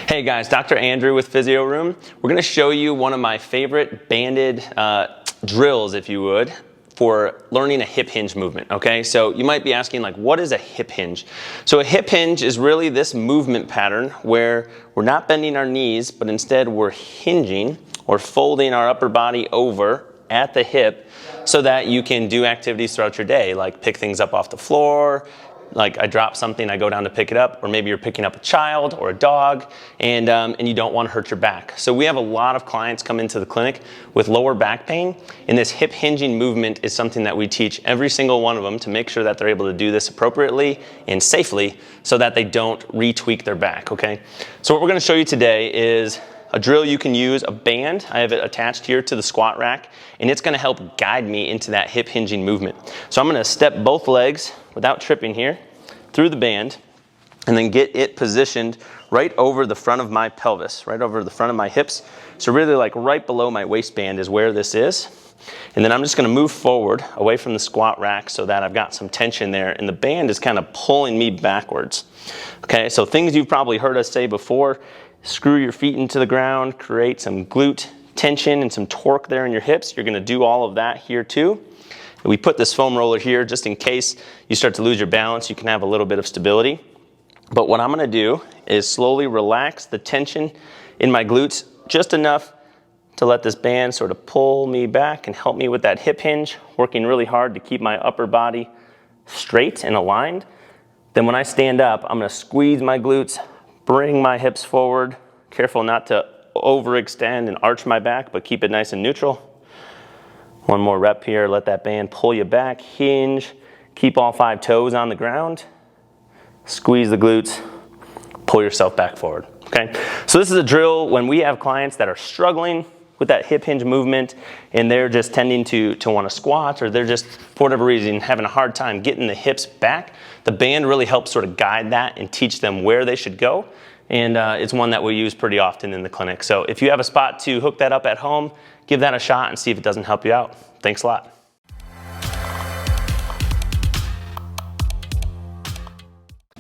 Hey guys, Dr. Andrew with Physio Room. We're going to show you one of my favorite banded drills, if you would, for learning a hip hinge movement, okay? So you might be asking, like, what is a hip hinge? So a hip hinge is really this movement pattern where we're not bending our knees, but instead we're hinging or folding our upper body over at the hip so that you can do activities throughout your day, like pick things up off the floor, like I drop something, I go down to pick it up, or maybe you're picking up a child or a dog, and you don't want to hurt your back. So we have a lot of clients come into the clinic with lower back pain, and this hip hinging movement is something that we teach every single one of them to make sure that they're able to do this appropriately and safely so that they don't retweak their back, okay? So what we're going to show you today is a drill you can use, a band. I have it attached here to the squat rack, and it's going to help guide me into that hip hinging movement. So I'm going to step both legs without tripping here through the band and then get it positioned right over the front of my pelvis, right over the front of my hips. So really like right below my waistband is where this is. And then I'm just going to move forward away from the squat rack so that I've got some tension there, and the band is kind of pulling me backwards. Okay, so things you've probably heard us say before: screw your feet into the ground, create some glute tension and some torque there in your hips. You're going to do all of that here too. We put this foam roller here just in case you start to lose your balance, you can have a little bit of stability. But what I'm going to do is slowly relax the tension in my glutes just enough to let this band sort of pull me back and help me with that hip hinge, working really hard to keep my upper body straight and aligned. Then when I stand up, I'm going to squeeze my glutes, bring my hips forward, careful not to overextend and arch my back, but keep it nice and neutral. One more rep here, let that band pull you back, hinge, keep all 5 toes on the ground, squeeze the glutes, pull yourself back forward, okay? So this is a drill when we have clients that are struggling with that hip hinge movement and they're just tending to want to squat, or they're just, for whatever reason, having a hard time getting the hips back. The band really helps sort of guide that and teach them where they should go. And it's one that we use pretty often in the clinic. So if you have a spot to hook that up at home, give that a shot and see if it doesn't help you out. Thanks a lot.